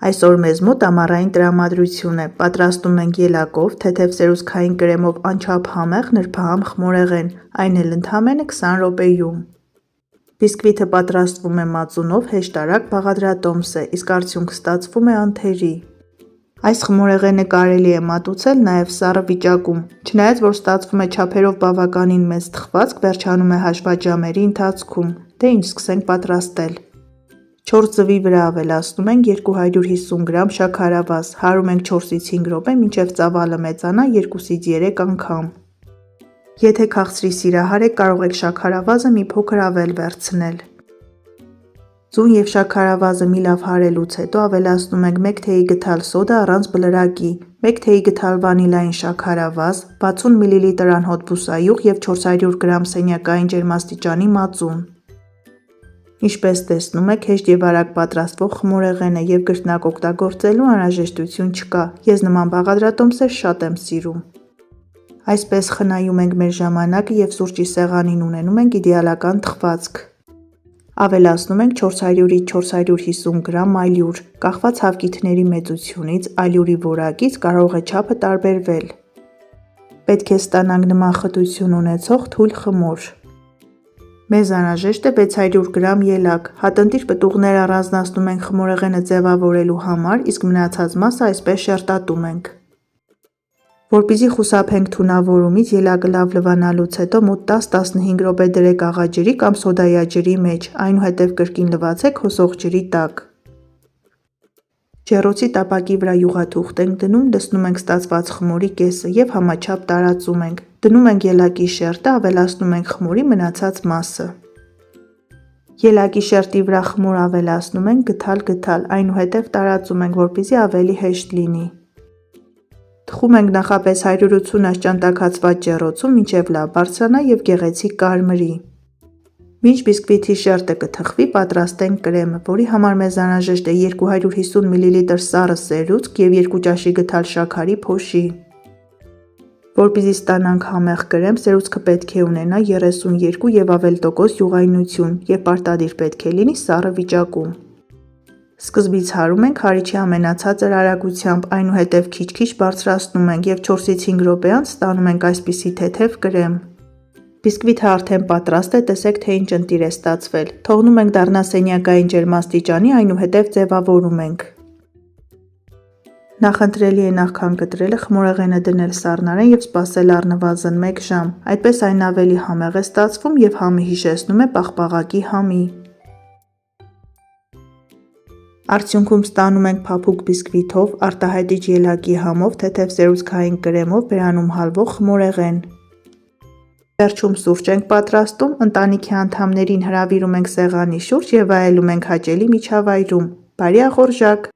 Այսօր մեզ մոտ ամառային տրամադրություն է, պատրաստում ենք ելակով, թեթև սերուցքային կրեմով անչափ համեղ նրբահամ խմորեղեն, այն էլ ընդամենը 20 րոպեում։ Բիսկվիթը պատրաստվում է մածունով, հեշտարակ բաղադրատոմս է, իսկ արդյունքը ստացվում է անթերի։ Այս խմորեղենը կարելի է մատուցել նաև սառը վիճակում, չնայած որ ստացվում է չափերով բավականին մեծ թխվածք, վերջանում է հաշված ժամերի ընթացքում։ Դե ինչ, սկսենք պատրաստել։ 4 ձվի վրա ավելացնում ենք 250 գ շաքարավազ, հարում ենք 4-ից 5 րոպե, մինչև ծավալը մեծանա 2-ից 3 անգամ։ Եթե քաղցրի սիրահար եք, կարող եք շաքարավազը մի փոքր ավել վերցնել։ Ձուն և շաքարավազը մի լավ հարելուց հետո ավելացնում ենք 1 թեյի գդալ սոդա առանց բլրակի, 1 թեյի գդալ վանիլային շաքարավազ, 60 մլ անհոտ բուսայուղ և 400 գ սենյակային ջերմաստիճանի մածուն։ Ինչպես տեսնում եք, հեշտ և արագ պատրաստվող խմորեղեն է և կրկնակ օգտագործելու անհրաժեշտություն չկա, ես նման բաղադրատոմսեր շատ եմ սիրում։ Այսպես խնայում ենք մեր ժամանակը և սուրճի սեղանին ունենում ենք իդեալական թխվածք։ Ավելացնում ենք 400-ից 450 գ ալյուր, կախված հավկիթների մեծությունից, ալյուրի որակից կարող է չափը տարբերվել։ Պետք է ստանանք նման խտություն ունեցող թույլ խմոր։ Մեզ անհրաժեշտ է 600 գ ելակ, հատընտիր պտուղները առանձնացնում ենք խմորեղենը ձևավորելու համար, իսկ մնացած մասը այսպես շերտատում ենք։ Որպեսզի խուսափենք թունավորումից, ելակը լավ լվանալուց հետո մոտ 10-15 րոպե դրեք աղաջրի կամ սոդայաջրի մեջ, այնուհետև կրկին լվացեք հոսող ջրի տակ։ Ջեռոցի տապակի վրա յուղաթուղթ ենք դնում, լցնում ենք ստացված խմորի կեսը և համաչափ տարածում ենք։ Դնում ենք ելակի շերտը, ավելացնում ենք խմորի մնացած մասը։ Ելակի շերտի վրա խմոր ավելացնում ենք գդալ, այնուհետև տարածում ենք, որպեսզի ավելի հեշտ լինի։ Թխում ենք նախապես 180 աշճան տաքացված ջեռոցում, մինչև լավ բարձրանա և գեղեցիկ կարմրի։ Մինչ բիսկվիթի շերտը կթխվի, պատրաստենք կրեմը, որի համար մեզ անհրաժեշտ է 250 մլ սառը սերուցք և 2 ճաշի գդալ շաքարի փոշի։ Որպեսզի ստանանք համեղ կրեմ, սերուցքը պետք է ունենա 32 և ավել տոկոս յուղայնություն և պարտադիր պետք է լինի սառը վիճակում։ Սկզբից հարում ենք հարիչի ամենացածր արագությամբ, այնուհետև քիչ-քիչ բարձրացնում ենք և 4-ից 5 րոպե անց ստանում ենք այսպիսի թեթև կրեմ։ Բիսկվիթը արդեն պատրաստ է, տեսեք թե ինչ ընտիր է ստացվել։ Թողնում ենք դառնա սենյակային ջերմաստիճանի, այնուհետև ձևավորում ենք։ Նախընտրելի է նախքան կտրելը խմորեղենը դնել սառնարեն և սպասել առնվազն 1 ժամ, այդպես այն ավելի համեղ է ստացվում և համը հիշեցնում է պաղպաղակի համի։ Արդյունքում ստանում ենք փափուկ բիսկվիթով, արտահայտիչ ելակի համով, թեթև սերուցքային կրեմով բերանում հալվող խմորեղեն։ Վերջում սուրճ ենք պատրաստում, ընտանիքի անդամներին հրավիրում ենք սեղանի շուրջ և վայելում ենք հաճելի միջավայրում։ Բարի ախորժակ։